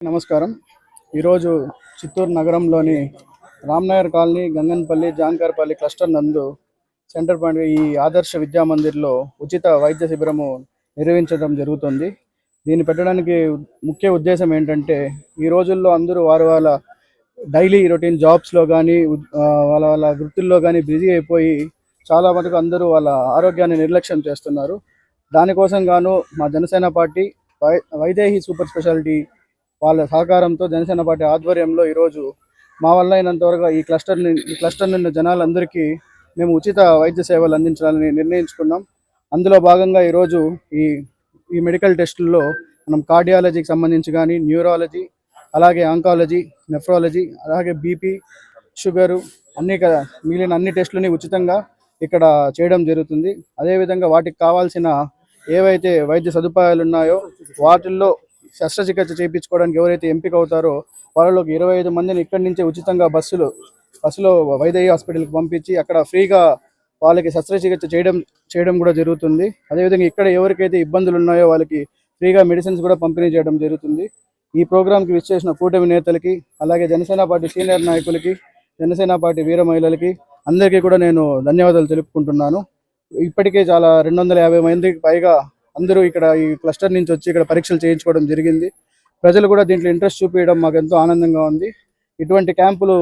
నమస్కారం. ఈరోజు చిత్తూరు నగరంలోని రామ్నగర్ కాలనీ, గంగన్పల్లి, జాంకార్పల్లి క్లస్టర్ నందు సెంటర్ పాయింట్ ఈ ఆదర్శ విద్యామందిర్లో ఉచిత వైద్య శిబిరము నిర్వహించడం జరుగుతుంది. దీన్ని పెట్టడానికి ముఖ్య ఉద్దేశం ఏంటంటే, ఈ రోజుల్లో అందరూ వాళ్ళ డైలీ రొటీన్ జాబ్స్లో కానీ వాళ్ళ వృత్తుల్లో కానీ బిజీ అయిపోయి చాలా మటుకు అందరూ వాళ్ళ ఆరోగ్యాన్ని నిర్లక్ష్యం చేస్తున్నారు. దానికోసం గాను మా Janasena party Vaidehi super speciality వాళ్ళ సహకారంతో జనసేన పార్టీ ఆధ్వర్యంలో ఈరోజు మా వల్ల అయినంత వరకు ఈ క్లస్టర్ నుండి జనాలందరికీ మేము ఉచిత వైద్య సేవలు అందించాలని నిర్ణయించుకున్నాం. అందులో భాగంగా ఈరోజు ఈ మెడికల్ టెస్టుల్లో మనం కార్డియాలజీకి సంబంధించి కానీ, న్యూరాలజీ, అలాగే ఆంకాలజీ, నెఫ్రాలజీ, అలాగే బీపీ, షుగరు మిగిలిన అన్ని టెస్టులని ఉచితంగా ఇక్కడ చేయడం జరుగుతుంది. అదేవిధంగా వాటికి కావాల్సిన ఏవైతే వైద్య సదుపాయాలు ఉన్నాయో వాటిల్లో శస్త్రచికిత్స చేయించుకోవడానికి ఎవరైతే ఎంపిక అవుతారో వాళ్ళలోకి 25 మందిని ఇక్కడి నుంచే ఉచితంగా బస్సులో వైదేహి హాస్పిటల్కి పంపించి అక్కడ ఫ్రీగా వాళ్ళకి శస్త్రచికిత్స చేయడం కూడా జరుగుతుంది. అదేవిధంగా ఇక్కడ ఎవరికైతే ఇబ్బందులు ఉన్నాయో వాళ్ళకి ఫ్రీగా మెడిసిన్స్ కూడా పంపిణీ చేయడం జరుగుతుంది. ఈ ప్రోగ్రాంకి విచ్చేసిన కూటమి నేతలకి, అలాగే జనసేన పార్టీ సీనియర్ నాయకులకి, జనసేన పార్టీ వీర మహిళలకి అందరికీ కూడా నేను ధన్యవాదాలు తెలుపుకుంటున్నాను. ఇప్పటికే చాలా 250 మందికి పైగా అందరూ ఇక్కడ ఈ క్లస్టర్ నుంచి వచ్చి ఇక్కడ పరీక్షలు చేయించుకోవడం జరిగింది. ప్రజలు కూడా దీంట్లో ఇంట్రెస్ట్ చూపించడం మాకు ఎంతో ఆనందంగా ఉంది. ఇటువంటి క్యాంపులు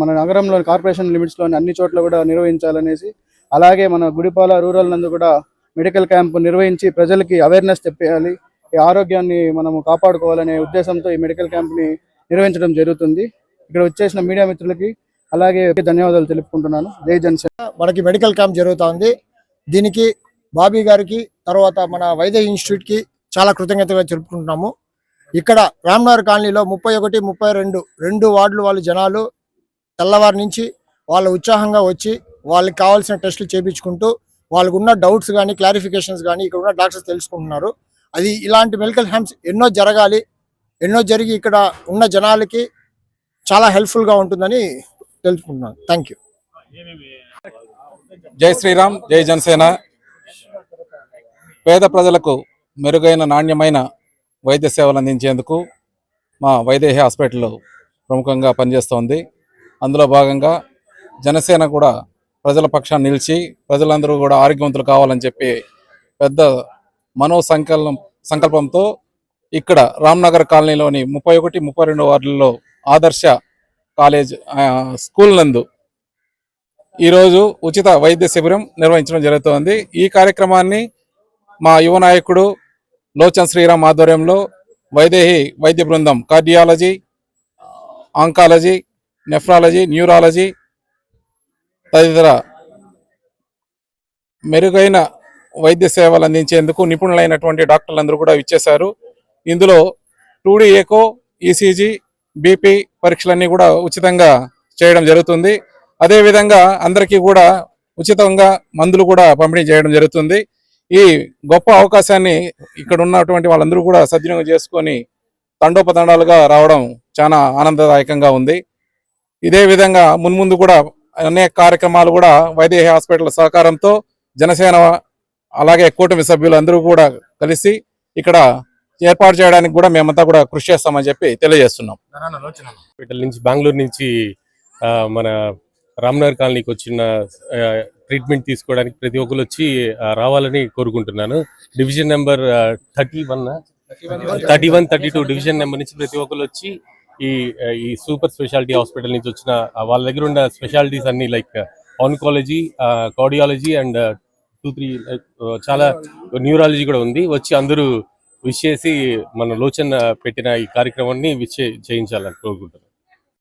మన నగరంలోని కార్పొరేషన్ లిమిట్స్లోని అన్ని చోట్ల కూడా నిర్వహించాలనేసి, అలాగే మన గుడిపాల రూరల్ నందు కూడా మెడికల్ క్యాంపు నిర్వహించి ప్రజలకి అవేర్నెస్ తెప్పియాలి, ఈ ఆరోగ్యాన్ని మనము కాపాడుకోవాలనే ఉద్దేశంతో ఈ మెడికల్ క్యాంప్ని నిర్వహించడం జరుగుతుంది. ఇక్కడ వచ్చేసిన మీడియా మిత్రులకి అలాగే ధన్యవాదాలు తెలుపుకుంటున్నాను. జై జనసేన. మనకి మెడికల్ క్యాంప్ జరుగుతుంది. దీనికి బాబీ గారికి, తర్వాత మన వైదేహి ఇన్స్టిట్యూట్కి చాలా కృతజ్ఞతగా చెప్పుకుంటున్నాము. ఇక్కడ రామ్నగర్ కాలనీలో 31, 32 2 వార్డులు వాళ్ళు జనాలు తెల్లవారి నుంచి వాళ్ళ ఉత్సాహంగా వచ్చి వాళ్ళకి కావాల్సిన టెస్టులు చేయించుకుంటూ వాళ్ళకు ఉన్న డౌట్స్ కానీ, క్లారిఫికేషన్స్ కానీ ఇక్కడ ఉన్న డాక్టర్స్ తెలుసుకుంటున్నారు. అది ఇలాంటి మెడికల్ క్యాంప్స్ ఎన్నో జరగాలి, ఎన్నో జరిగి ఇక్కడ ఉన్న జనాలకి చాలా హెల్ప్ఫుల్గా ఉంటుందని తెలుసుకుంటున్నాను. Thank you. జై శ్రీరామ్, జై జనసేన. పేద ప్రజలకు మెరుగైన నాణ్యమైన వైద్య సేవలు అందించేందుకు మా వైదేహి హాస్పిటల్ ప్రముఖంగా పనిచేస్తోంది. అందులో భాగంగా జనసేన కూడా ప్రజల పక్షాన్ని నిలిచి ప్రజలందరూ కూడా ఆరోగ్యవంతులు కావాలని చెప్పి పెద్ద సంకల్పంతో ఇక్కడ రామ్నగర్ కాలనీలోని 31, 32 వార్డుల్లో ఆదర్శ కాలేజ్ స్కూల్ నందు ఈరోజు ఉచిత వైద్య శిబిరం నిర్వహించడం జరుగుతోంది. ఈ కార్యక్రమాన్ని మా యువ నాయకుడు లోచన్ శ్రీరామ్ ఆధ్వర్యంలో వైదేహి వైద్య బృందం కార్డియాలజీ, ఆంకాలజీ, నెఫ్రాలజీ, న్యూరాలజీ తదితర మెరుగైన వైద్య సేవలు అందించేందుకు నిపుణులైనటువంటి డాక్టర్లందరూ కూడా ఇచ్చేశారు. ఇందులో 2D ఎకో, ఈసీజీ, బీపీ పరీక్షలన్నీ కూడా ఉచితంగా చేయడం జరుగుతుంది. అదేవిధంగా అందరికీ కూడా ఉచితంగా మందులు కూడా పంపిణీ చేయడం జరుగుతుంది. ఈ గొప్ప అవకాశాన్ని ఇక్కడ ఉన్నటువంటి వాళ్ళందరూ కూడా సద్వినియోగం చేసుకొని తండోపతండాలుగా రావడం చాలా ఆనందదాయకంగా ఉంది. ఇదే విధంగా మున్ముందు కూడా అనేక కార్యక్రమాలు కూడా వైదేహి హాస్పిటల్ సహకారంతో జనసేన అలాగే కూటమి సభ్యులు అందరూ కూడా కలిసి ఇక్కడ ఏర్పాటు చేయడానికి కూడా మేమంతా కూడా కృషి చేస్తామని చెప్పి తెలియజేస్తున్నాం. హాస్పిటల్ నుంచి బెంగళూరు నుంచి మన రామ్నగర్ కాలనీకి వచ్చిన ట్రీట్మెంట్ తీసుకోవడానికి ప్రతి ఒక్కరు వచ్చి రావాలని కోరుకుంటున్నాను. డివిజన్ నెంబర్ 31, 32 డివిజన్ నెంబర్ నుంచి ప్రతి ఒక్కరు వచ్చి ఈ సూపర్ స్పెషాలిటీ హాస్పిటల్ నుంచి వచ్చిన వాళ్ళ దగ్గర ఉన్న స్పెషాలిటీస్ అన్ని లైక్ ఆన్కాలజీ, కార్డియాలజీ అండ్ 2-3 చాలా న్యూరాలజీ కూడా ఉంది. వచ్చి అందరూ విష్ చేసి మన లోచన్ పెట్టిన ఈ కార్యక్రమాన్ని చేయించాలని కోరుకుంటున్నాను.